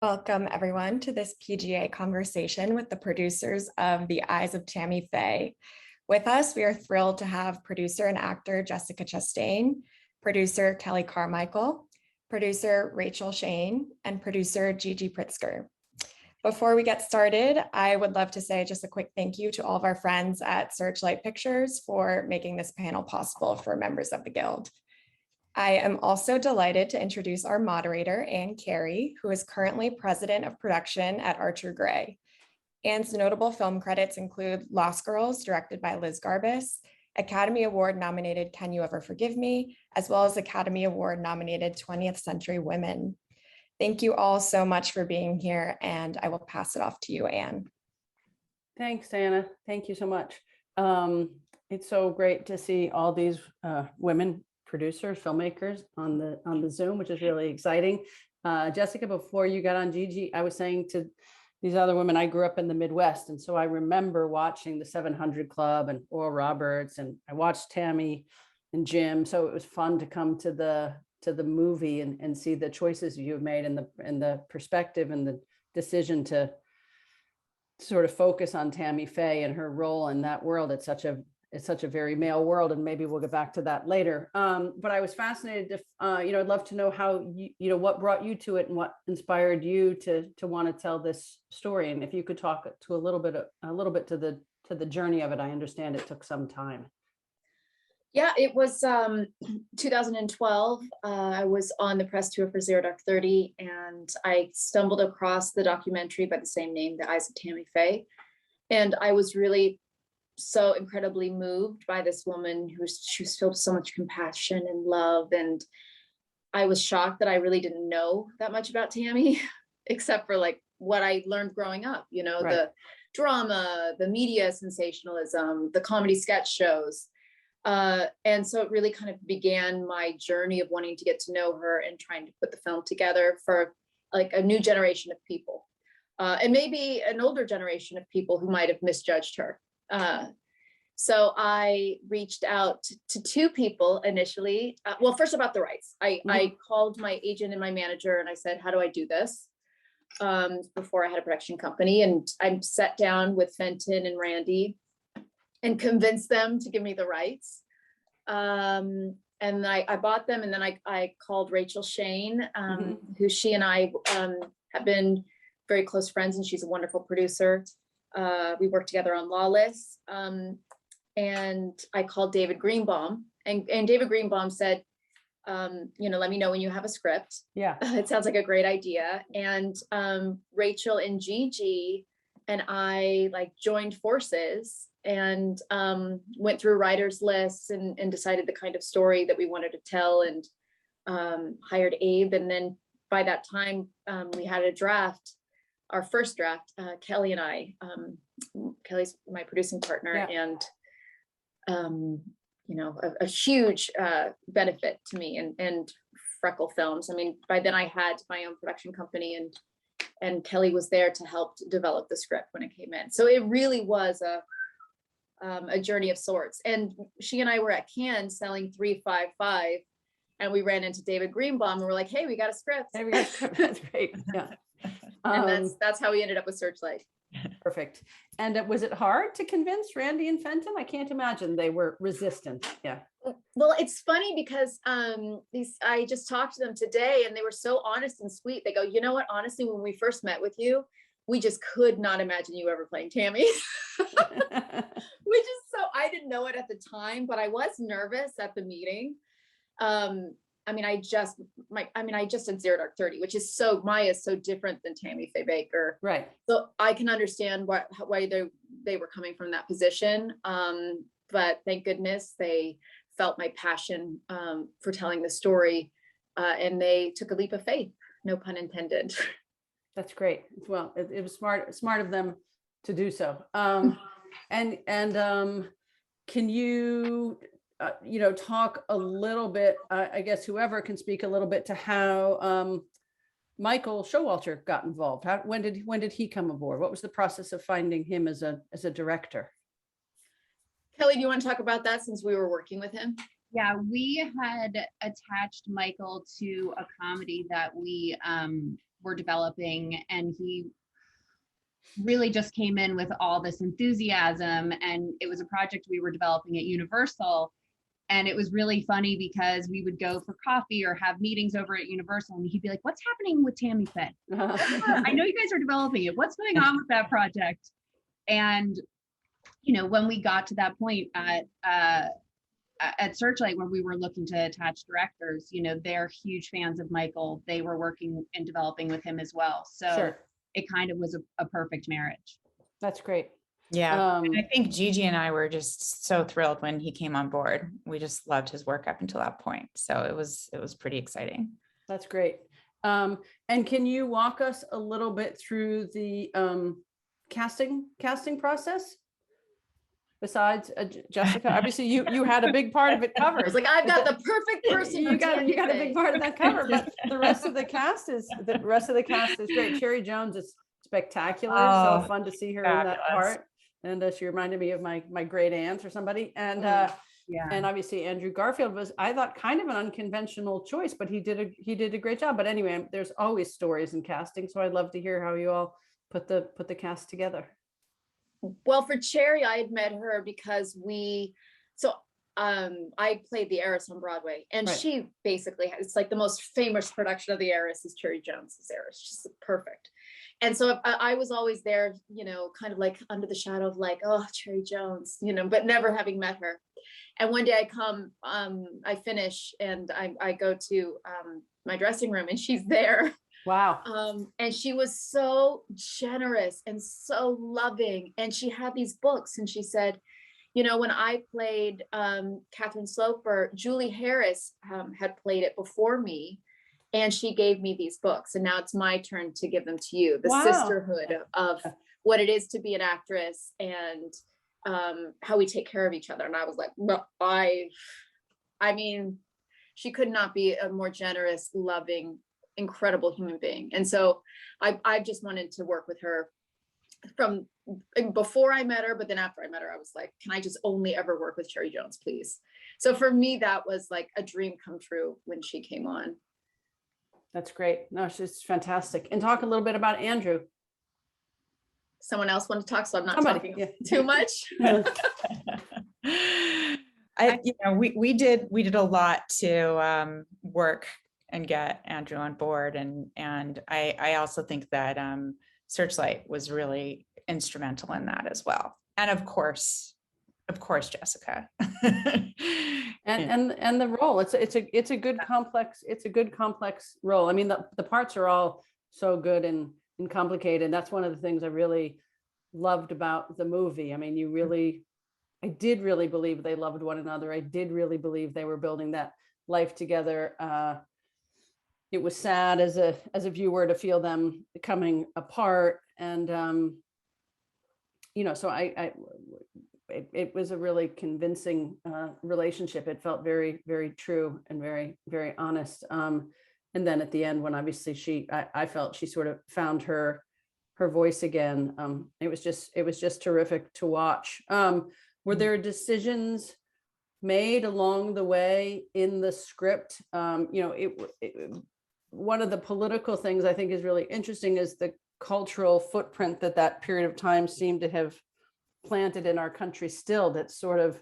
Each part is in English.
Welcome, everyone, to this p.g.a. conversation with the producers of The Eyes of Tammy Faye. With us, we are thrilled to have producer and actor Jessica Chastain, producer Kelly Carmichael, producer Rachel Shane, and producer Gigi Pritzker. Before we get started, I would love to say just a quick thank you to all of our friends at Searchlight Pictures for making this panel possible for members of the Guild. I am also delighted to introduce our moderator, Anne Carey, who is currently president of production at Archer Gray. Anne's notable film credits include Lost Girls, directed by Liz Garbus, Academy Award nominated Can You Ever Forgive Me, as well as Academy Award nominated 20th Century Women. Thank you all so much for being here, and I will pass it off to you, Anne. Thanks, Anna. Thank you so much. It's so great to see all these women producers, filmmakers on the Zoom, which is really exciting. Jessica, before you got on Gigi, I was saying to these other women, I grew up in the Midwest, and so I remember watching the 700 Club and Oral Roberts, and I watched Tammy and Jim. So it was fun to come to the movie and see the choices you've made and the perspective and the decision to sort of focus on Tammy Faye and her role in that world. It's such a very male world, and maybe we'll get back to that later. But I was fascinated if, I'd love to know how, what brought you to it and what inspired you to want to tell this story. And if you could talk to a little bit to the journey of it. I understand it took some time. Yeah, it was 2012. I was on the press tour for Zero Dark 30, and I stumbled across the documentary by the same name, The Eyes of Tammy Faye. And I was really so incredibly moved by this woman she was filled with so much compassion and love. And I was shocked that I really didn't know that much about Tammy, except for like what I learned growing up, right. The drama, the media sensationalism, the comedy sketch shows. And so it really kind of began my journey of wanting to get to know her and trying to put the film together for like a new generation of people, and maybe an older generation of people who might have misjudged her. So I reached out to two people initially. Well, first about the rights. I called my agent and my manager and I said, how do I do this? Before I had a production company, and I sat down with Fenton and Randy and convinced them to give me the rights. And I bought them, and then I called Rachel Shane, who she and I have been very close friends, and she's a wonderful producer. We worked together on Lawless, and I called David Greenbaum, and David Greenbaum said, let me know when you have a script. Yeah, it sounds like a great idea. And Rachel and Gigi and I joined forces and went through writers' lists and decided the kind of story that we wanted to tell, and hired Abe. And then by that time, we had a draft. Our first draft, Kelly and I, Kelly's my producing partner, yeah. And a huge benefit to me and Freckle Films. I mean, by then I had my own production company, and Kelly was there to help develop the script when it came in. So it really was a journey of sorts. And she and I were at Cannes selling 355, and we ran into David Greenbaum, and we're like, hey, we got a script. Hey, we got a script. That's great. Yeah. And that's how we ended up with Searchlight. Perfect. And was it hard to convince Randy and Fenton? I can't imagine they were resistant. Yeah. Well, it's funny because I just talked to them today, and they were so honest and sweet. They go, you know what? Honestly, when we first met with you, we just could not imagine you ever playing Tammy. Which is I didn't know it at the time, but I was nervous at the meeting. I just did Zero Dark 30, which is Maya is so different than Tammy Faye Bakker. Right. So I can understand why they were coming from that position. But thank goodness they felt my passion for telling the story, and they took a leap of faith, no pun intended. That's great. Well, it was smart of them to do so. And can you talk a little bit, I guess whoever can speak a little bit to how Michael Showalter got involved. When did he come aboard? What was the process of finding him as a director? Kelly, do you want to talk about that since we were working with him? Yeah, we had attached Michael to a comedy that we were developing, and he really just came in with all this enthusiasm, and it was a project we were developing at Universal. And it was really funny because we would go for coffee or have meetings over at Universal, and he'd be like, "What's happening with Tammy Faye? I know you guys are developing it. What's going on with that project?" And, you know, when we got to that point at Searchlight, when we were looking to attach directors, you know, they're huge fans of Michael. They were working and developing with him as well. So Sure. it kind of was a perfect marriage. That's great. Yeah. And I think Gigi and I were just so thrilled when he came on board. We just loved his work up until that point. So it was pretty exciting. That's great. And can you walk us a little bit through the casting process? Besides Jessica, obviously you had a big part of it covered. I was like, I've got the perfect person. You got a big part of that cover, but the rest of the cast is great. Cherry Jones is spectacular. So fun to see her in that part. And she reminded me of my great aunt or somebody. And and obviously Andrew Garfield was, I thought, kind of an unconventional choice, but he did a great job. But anyway, there's always stories in casting, so I'd love to hear how you all put the cast together. Well, for Cherry, I had met her because I played the heiress on Broadway, and Right. she basically, it's like the most famous production of the heiress is Cherry Jones's heiress. She's perfect. And so I was always there, you know, kind of like under the shadow of like, oh, Cherry Jones, you know, but never having met her. And one day I come, I finish, and I go to my dressing room, and she's there. Wow. And she was so generous and so loving. And she had these books, and she said, you know, when I played Catherine Sloper, Julie Harris had played it before me, and she gave me these books. And now it's my turn to give them to you. The Wow. sisterhood of what it is to be an actress, and how we take care of each other. And I was like, well, I mean, she could not be a more generous, loving, incredible human being. And so I just wanted to work with her from before I met her, but then after I met her, I was like, can I just only ever work with Cherry Jones, please? So for me, that was like a dream come true when she came on. That's great. No, she's fantastic. And talk a little bit about Andrew. Someone else want to talk, so I'm not Come on, talking yeah. too much. We did a lot to work and get Andrew on board, and I also think that Searchlight was really instrumental in that as well, and of course Jessica. and the role, it's a good complex role. I mean, the parts are all so good and complicated. That's one of the things I really loved about the movie. I mean, I did really believe they loved one another. I did really believe they were building that life together. It was sad as a viewer to feel them coming apart, and so it was a really convincing relationship. It felt very, very true and very, very honest. And then at the end, when obviously I felt she sort of found her voice again. It was just terrific to watch. Were there decisions made along the way in the script? One of the political things I think is really interesting is the cultural footprint that period of time seemed to have planted in our country still, that's sort of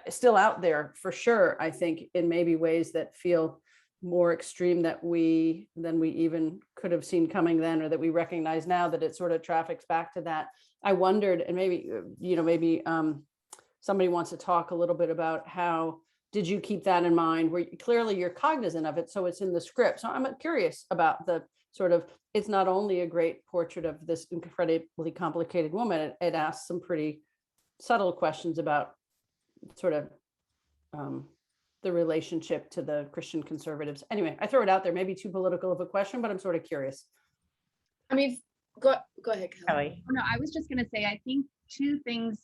still out there for sure. I think in maybe ways that feel more extreme than we even could have seen coming then, or that we recognize now, that it sort of traffics back to that. I wondered, and maybe somebody wants to talk a little bit about how did you keep that in mind, where clearly you're cognizant of it, so it's in the script. So I'm curious about the sort of, it's not only a great portrait of this incredibly complicated woman, it asks some pretty subtle questions about sort of the relationship to the Christian conservatives. Anyway, I throw it out there, maybe too political of a question, but I'm sort of curious. I mean, go ahead, Kelly. No, I was just going to say, I think two things,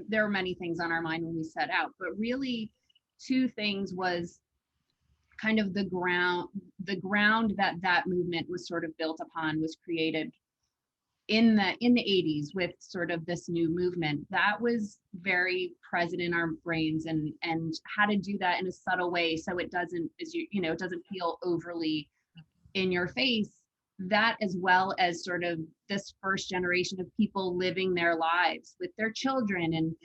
there are many things on our mind when we set out, but really two things was kind of the ground that movement was sort of built upon, was created in the 80s with sort of this new movement, that was very present in our brains, and how to do that in a subtle way so it doesn't, as it doesn't feel overly in your face. That, as well as sort of this first generation of people living their lives with their children and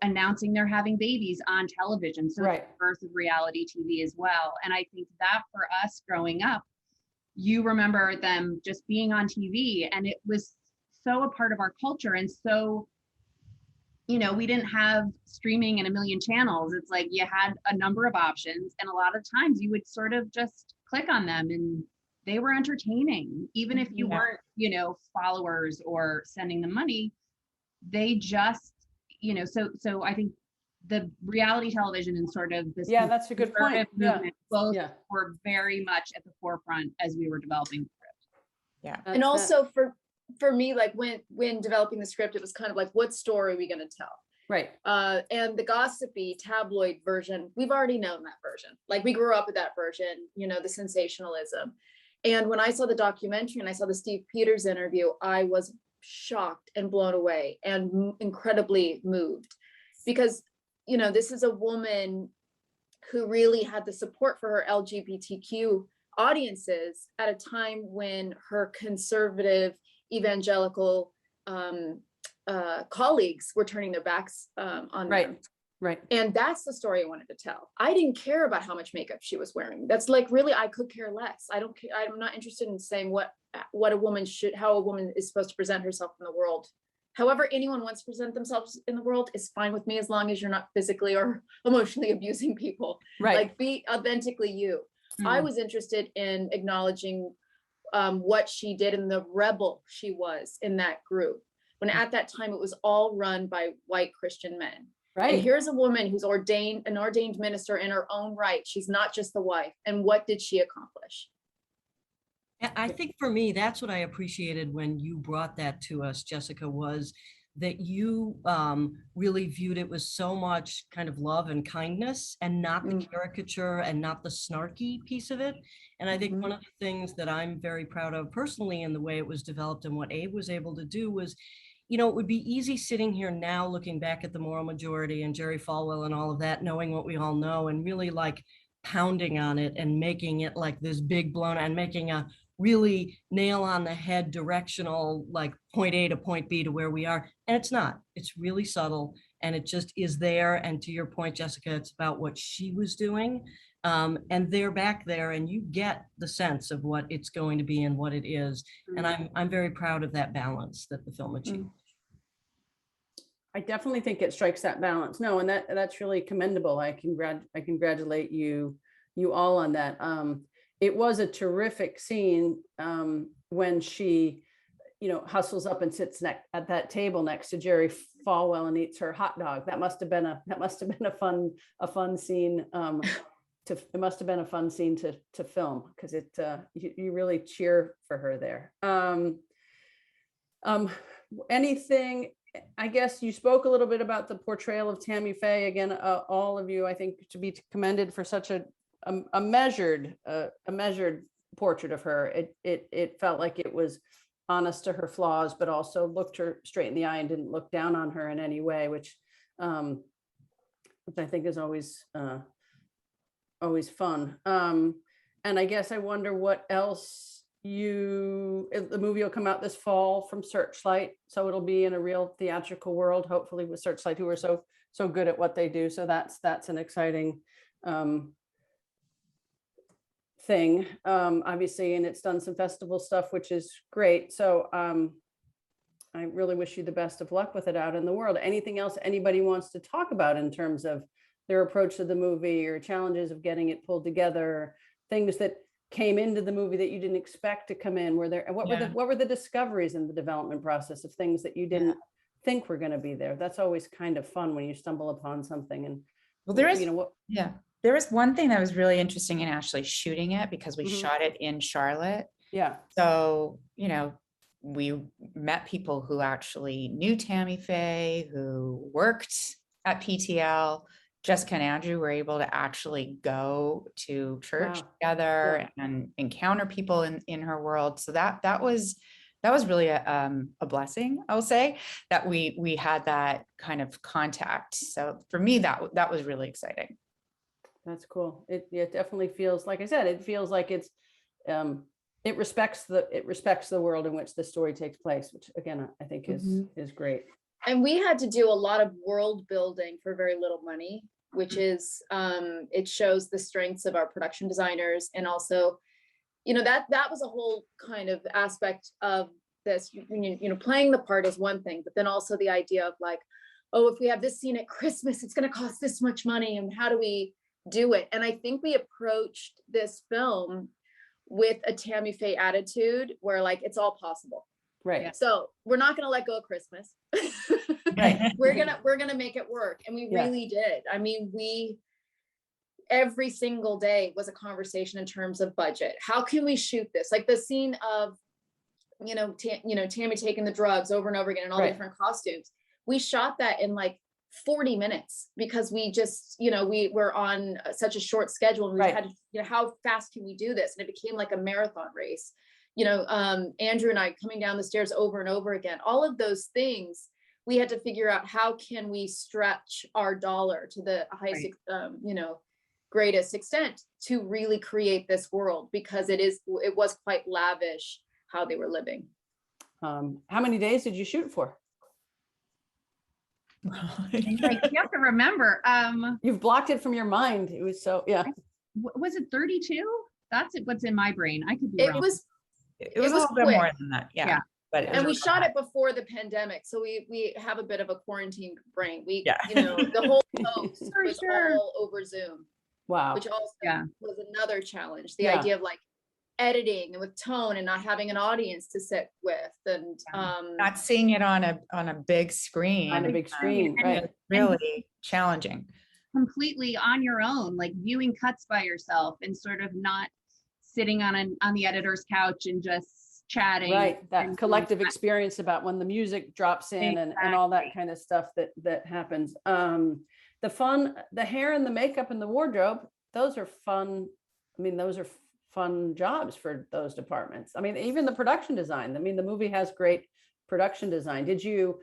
announcing they're having babies on television. So Right. the birth of reality TV as well. And I think that for us growing up, you remember them just being on TV, and it was so a part of our culture. And so, we didn't have streaming and a million channels. It's like you had a number of options, and a lot of times you would sort of just click on them and they were entertaining. Even if you weren't, followers or sending them money, they just, so I think the reality television and sort of this that's a good point. movement both were very much at the forefront as we were developing the script. Yeah. And also for me, like when developing the script, it was kind of like, what story are we going to tell? Right. And the gossipy tabloid version, we've already known that version. Like we grew up with that version, the sensationalism. And when I saw the documentary and I saw the Steve Peters interview, I was shocked and blown away and incredibly moved, because this is a woman who really had the support for her LGBTQ audiences at a time when her conservative evangelical colleagues were turning their backs on them. Right. And that's the story I wanted to tell. I didn't care about how much makeup she was wearing. That's like, really, I could care less. I don't care. I'm not interested in saying what a woman should, how a woman is supposed to present herself in the world. However anyone wants to present themselves in the world is fine with me, as long as you're not physically or emotionally abusing people. Right. Like, be authentically you. I was interested in acknowledging what she did and the rebel she was in that group, when at that time it was all run by white Christian men. Right. And here's a woman who's an ordained minister in her own right. She's not just the wife. And what did she accomplish? I think for me, that's what I appreciated when you brought that to us, Jessica, was that you really viewed it with so much kind of love and kindness, and not the caricature and not the snarky piece of it. And I think one of the things that I'm very proud of personally in the way it was developed and what Abe was able to do was, it would be easy sitting here now looking back at the moral majority and Jerry Falwell and all of that, knowing what we all know, and really like pounding on it and making it like this big blown, and making a really nail on the head directional, like point A to point B to where we are. And it's not. It's really subtle, and it just is there. And to your point, Jessica, it's about what she was doing. And they're back there, and you get the sense of what it's going to be and what it is. And I'm very proud of that balance that the film achieved. I definitely think it strikes that balance. No, and that's really commendable. I congratulate you all on that. It was a terrific scene when she, hustles up and sits at that table next to Jerry Falwell and eats her hot dog. That must have been a fun scene. It must have been a fun scene to film, because you really cheer for her there. Anything? I guess you spoke a little bit about the portrayal of Tammy Faye. Again, all of you, I think, to be commended for such a measured portrait of her. It felt like it was honest to her flaws, but also looked her straight in the eye and didn't look down on her in any way, which I think is always fun. And I guess I wonder what else the movie will come out this fall from Searchlight, so it'll be in a real theatrical world, hopefully, with Searchlight, who are so good at what they do. So that's an exciting thing, obviously, and it's done some festival stuff, which is great. So I really wish you the best of luck with it out in the world. Anything else anybody wants to talk about in terms of their approach to the movie, or challenges of getting it pulled together, things that came into the movie that you didn't expect to come in? What were the discoveries in the development process of things that you didn't think were going to be there? That's always kind of fun when you stumble upon something. And there was one thing that was really interesting in actually shooting it, because we shot it in Charlotte. Yeah. So, we met people who actually knew Tammy Faye, who worked at PTL. Jessica and Andrew were able to actually go to church together and encounter people in her world. So that was really a blessing, I will say, that we had that kind of contact. So for me, that was really exciting. That's cool. It definitely feels, like I said, it feels like it's, it respects the world in which the story takes place, which again, I think is great. And we had to do a lot of world building for very little money, which is, it shows the strengths of our production designers. And also, you know, that was a whole kind of aspect of this, you know, playing the part is one thing, but then also the idea of like, oh, if we have this scene at Christmas, it's going to cost this much money. And how do we do it? And I think we approached this film with a Tammy Faye attitude where like, it's all possible. Right. So we're not going to let go of Christmas. Right. We're going to make it work. And we really did. I mean, every single day was a conversation in terms of budget. How can we shoot this? Like the scene of, Tammy taking the drugs over and over again and all the different costumes. We shot that in like 40 minutes because we just, we were on such a short schedule and we had to, how fast can we do this? And it became like a marathon race. Andrew and I coming down the stairs over and over again, all of those things, we had to figure out how can we stretch our dollar to the highest, greatest extent to really create this world, because it was quite lavish how they were living. How many days did you shoot for? Like, you have to remember, You've blocked it from your mind. It was so, was it 32? That's what's in my brain. I could be wrong. It was a little bit more than that. Yeah. And we shot it before the pandemic. So we have a bit of a quarantine brain. The whole post was all over Zoom. Wow. Which also was another challenge. The idea of like editing and with tone and not having an audience to sit with, and not seeing it on a big screen. On a big screen, right. Really challenging. Completely on your own, like viewing cuts by yourself and sort of not sitting on the editor's couch and just chatting. Right. That collective experience about when the music drops in and all that kind of stuff that happens. The hair and the makeup and the wardrobe, those are fun. I mean, those are fun jobs for those departments. I mean, even the production design. I mean, the movie has great production design. Did you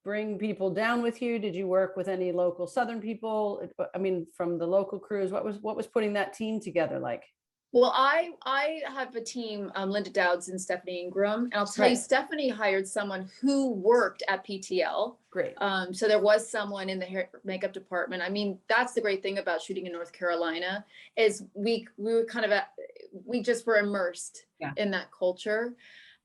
bring people down with you? Did you work with any local Southern people? I mean, from the local crews, what was putting that team together like? Well, I have a team, Linda Dowds and Stephanie Ingram. And I'll tell you, Stephanie hired someone who worked at PTL. Great. So there was someone in the hair makeup department. I mean, that's the great thing about shooting in North Carolina is we were we just were immersed in that culture.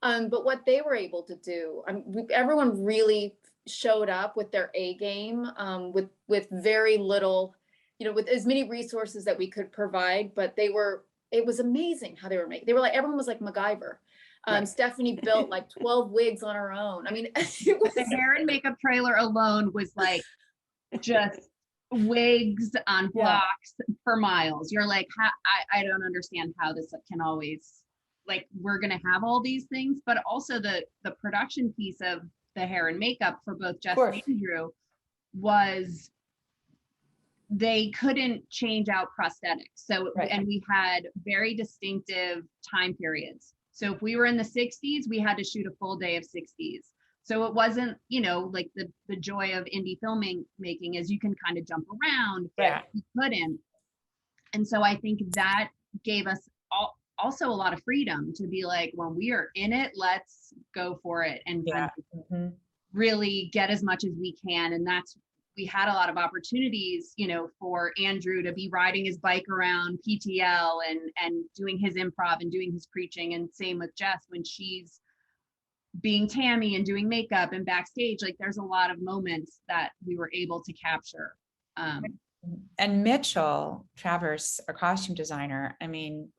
But what they were able to do, everyone really showed up with their A game, with very little, with as many resources that we could provide, but it was amazing how they were making. They were like, everyone was like MacGyver. Stephanie built like 12 wigs on her own. I mean, the hair and makeup trailer alone was like just wigs on blocks for miles. You're like, I don't understand how this can always, like, we're going to have all these things, but also the production piece of the hair and makeup for both Jess and Andrew was, they couldn't change out prosthetics. So, and we had very distinctive time periods. So if we were in the 60s, we had to shoot a full day of 60s. So it wasn't, like the joy of indie filmmaking is you can kind of jump around, but you couldn't. And so I think that gave us also a lot of freedom to be like, when we are in it, let's go for it and really get as much as we can. And we had a lot of opportunities, for Andrew to be riding his bike around PTL and doing his improv and doing his preaching. And same with Jess when she's being Tammy and doing makeup and backstage. Like there's a lot of moments that we were able to capture. And Mitchell Travers, our costume designer, I mean,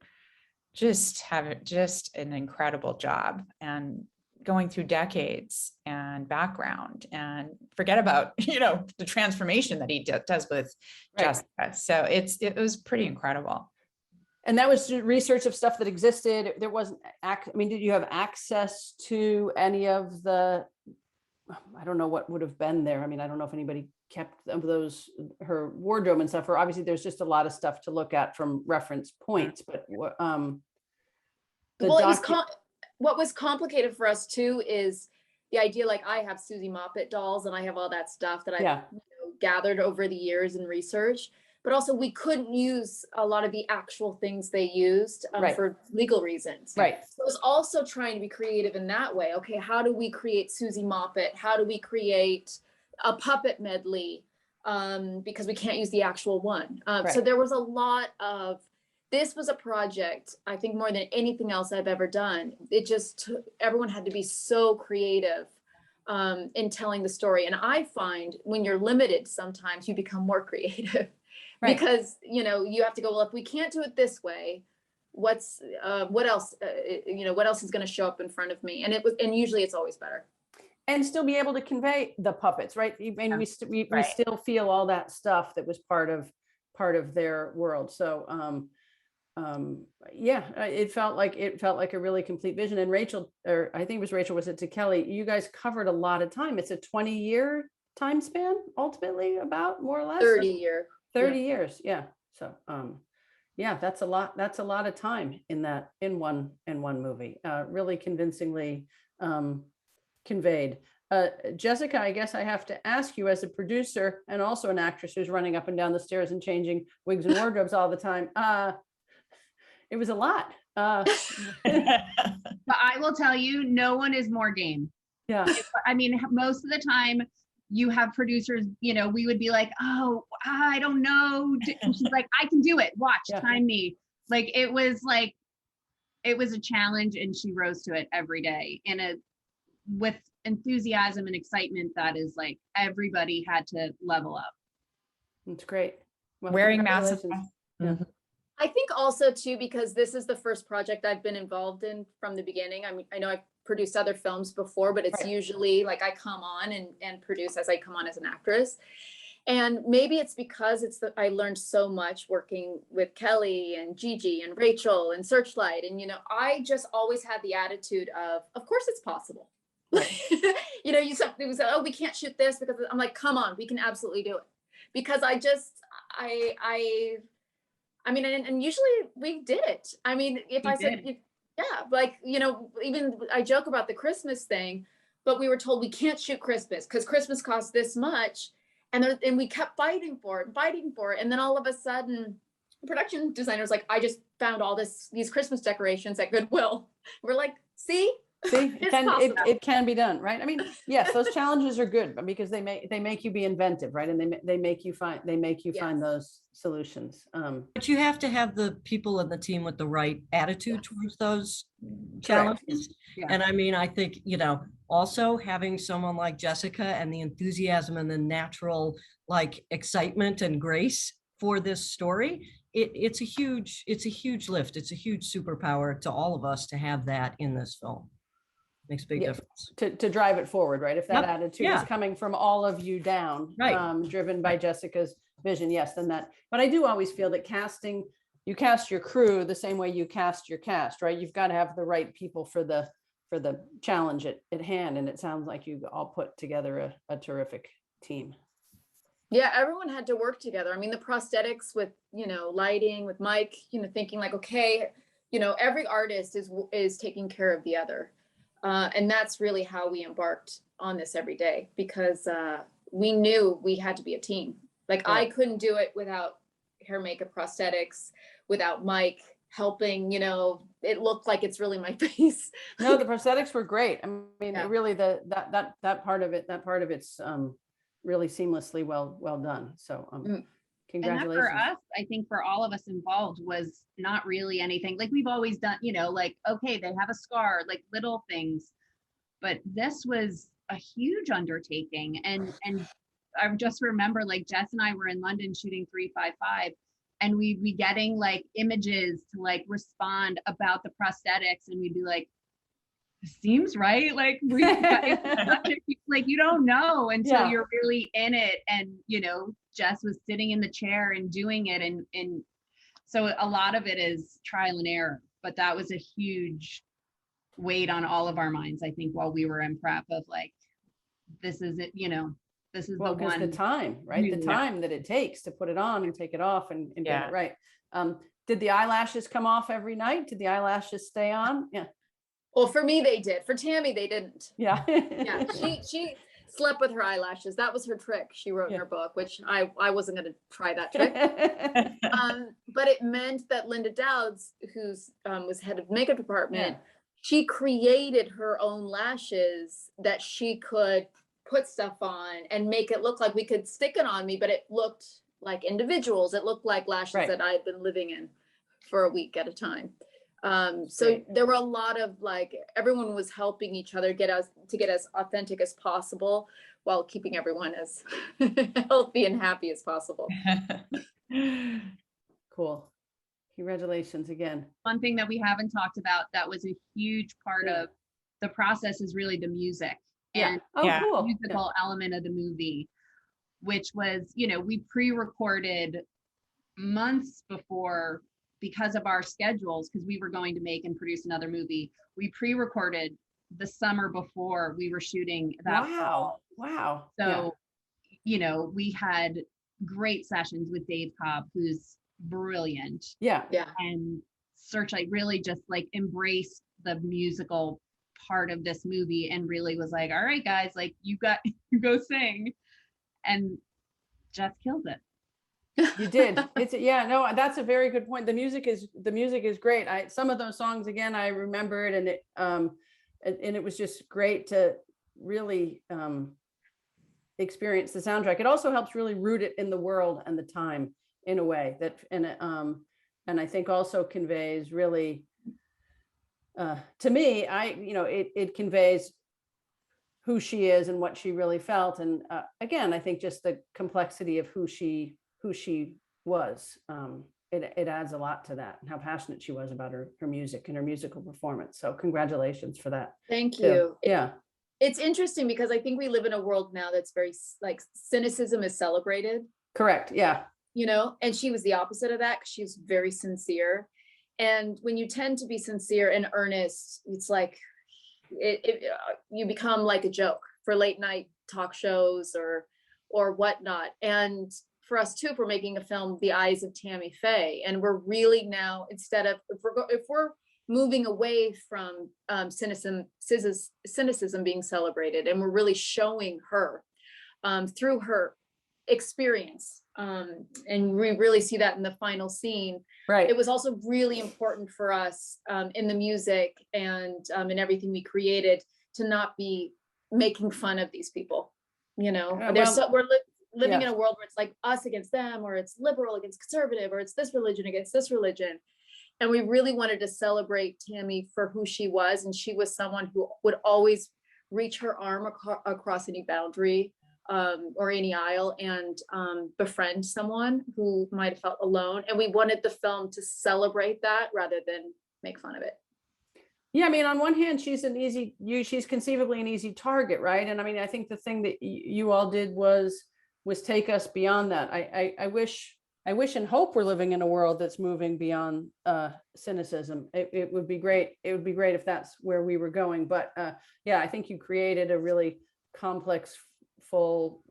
just an incredible job and going through decades and background, and forget about, the transformation that he does with Jessica. So it was pretty incredible. And that was research of stuff that existed. There wasn't, did you have access to any of the, I don't know what would have been there. I mean, I don't know if anybody kept her wardrobe and stuff, or obviously there's just a lot of stuff to look at from reference points, but what was complicated for us too is the idea, like I have Susie Moppet dolls and I have all that stuff that I've Yeah. gathered over the years in research, but also we couldn't use a lot of the actual things they used Right. for legal reasons. Right. So it was also trying to be creative in that way. Okay, how do we create Susie Moppet? How do we create a puppet medley? Because we can't use the actual one. So Right. there was a lot of, this was a project, I think more than anything else I've ever done. It just took, everyone had to be so creative in telling the story. And I find when you're limited, sometimes you become more creative. Right. Because, you know, you have to go, well, if we can't do it this way, what else, what else is going to show up in front of me? And usually it's always better. And still be able to convey the puppets, right? And we still feel all that stuff that was part of their world. So, it felt like a really complete vision. And Rachel, or I think it was Rachel, was it to Kelly? You guys covered a lot of time. It's a 20-year time span, ultimately, about more or less 30 years. years. Yeah. So, that's a lot. That's a lot of time in one movie. Really convincingly conveyed. Jessica, I guess I have to ask you, as a producer and also an actress who's running up and down the stairs and changing wigs and wardrobes all the time. It was a lot. But I will tell you, no one is more game. Yeah. I mean, most of the time you have producers, we would be like, oh, I don't know. And she's like, I can do it. Watch, time me. It was a challenge, and she rose to it every day with enthusiasm and excitement. That is like, everybody had to level up. That's great. Well, Wearing masks. Yeah. I think also too, because this is the first project I've been involved in from the beginning. I mean, I know I've produced other films before, but it's usually like I come on and produce as I come on as an actress. And maybe it's because I learned so much working with Kelly and Gigi and Rachel and Searchlight. And, I just always had the attitude of course it's possible. You say, oh, we can't shoot this, because I'm like, come on, we can absolutely do it. Because I mean, and usually we did it. I mean, if I said, even I joke about the Christmas thing, but we were told we can't shoot Christmas because Christmas costs this much. And we kept fighting for it. And then all of a sudden, the production designer's like, I just found all these Christmas decorations at Goodwill. We're like, see, it can be done, right? I mean, yes, those challenges are good, but because they make you be inventive, right? And they make you find those solutions. But you have to have the people in the team with the right attitude towards those challenges. Yeah. And I mean, I think, also having someone like Jessica and the enthusiasm and the natural excitement and grace for this story, it's a huge lift. It's a huge superpower to all of us to have that in this film. Makes a big difference. To drive it forward, right? If that attitude is coming from all of you down, driven by Jessica's vision, yes, then that. But I do always feel that casting, you cast your crew the same way you cast your cast, right? You've got to have the right people for the challenge at hand. And it sounds like you all put together a terrific team. Yeah, everyone had to work together. I mean, the prosthetics with, lighting, with Mike, thinking like, okay, every artist is taking care of the other. And that's really how we embarked on this every day, because we knew we had to be a team. I couldn't do it without hair, makeup, prosthetics, without Mike helping, it looked like it's really my face. No, the prosthetics were great. I mean, really that part of it's really seamlessly well done. So congratulations. And that for us, I think for all of us involved, was not really anything we've always done, okay, they have a scar, little things, but this was a huge undertaking. And I just remember Jess and I were in London shooting 355, and we'd be getting images to respond about the prosthetics, and we'd be like, seems right. You don't know until you're really in it. And, Jess was sitting in the chair and doing it. And so a lot of it is trial and error, but that was a huge weight on all of our minds, I think, while we were in prep of this is it, this is the one. The time, right? The time that it takes to put it on and take it off and get it right. Did the eyelashes come off every night? Did the eyelashes stay on? Yeah. Well, for me, they did. For Tammy, they didn't. Yeah. Yeah, she slept with her eyelashes. That was her trick. She wrote in Yeah. her book, which I wasn't going to try that trick. But it meant that Linda Dowds, who's was head of makeup department, she created her own lashes that she could put stuff on and make it look like we could stick it on me, but it looked like individuals. It looked like lashes Right. that I had been living in for a week at a time. So Great. there were a lot of like, everyone was helping each other get as authentic as possible while keeping everyone as healthy and happy as possible. Cool. Congratulations again. One thing that we haven't talked about that was a huge part of the process is really the music and Oh, Yeah. cool. musical element of the movie, which was, you know, we pre-recorded months before because of our schedules, because we were going to make and produce another movie. We pre-recorded the summer before we were shooting that. Wow. Wow. So, you know, we had great sessions with Dave Cobb, who's brilliant, Yeah. Yeah. and Searchlight really just like embraced the musical part of this movie and really was like, all right, guys, like you go sing, and just killed it. You did. It's no, that's a very good point. The music is great. Some of those songs again, I remember it, and it was just great to really experience the soundtrack. It also helps really root it in the world and the time in a way that, and I think also conveys really, to me, it conveys who she is and what she really felt. And again, I think just the complexity of who she was, it adds a lot to that, and how passionate she was about her music and her musical performance. So congratulations for that. Thank too. you. Yeah. It's interesting because I think we live in a world now that's very like cynicism is celebrated, Correct. Yeah. you know, and she was the opposite of that because she was very sincere. And when you tend to be sincere and earnest, it's like you become like a joke for late night talk shows or whatnot. And for us too, if we're making a film, The Eyes of Tammy Faye, and we're really now, instead of if we're moving away from cynicism being celebrated, and we're really showing her through her experience, and we really see that in the final scene. Right. It was also really important for us in the music and in everything we created to not be making fun of these people. You know, we're living in a world where it's like us against them, or it's liberal against conservative, or it's this religion against this religion. And we really wanted to celebrate Tammy for who she was. And she was someone who would always reach her arm across any boundary or any aisle and befriend someone who might have felt alone. And we wanted the film to celebrate that rather than make fun of it. Yeah, I mean, on one hand, she's conceivably an easy target, right? And I mean, I think the thing that you all did was take us beyond that. I wish and hope we're living in a world that's moving beyond cynicism. It would be great. It would be great if that's where we were going. But yeah, I think you created a really complex, full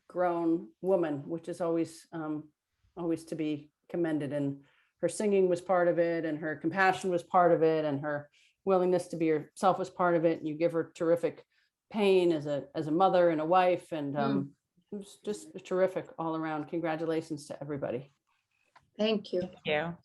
grown woman, which is always to be commended. And her singing was part of it, and her compassion was part of it, and her willingness to be herself was part of it. And you give her terrific pain as a mother and a wife, and it was just terrific all around. Congratulations to everybody. Thank you. Thank you.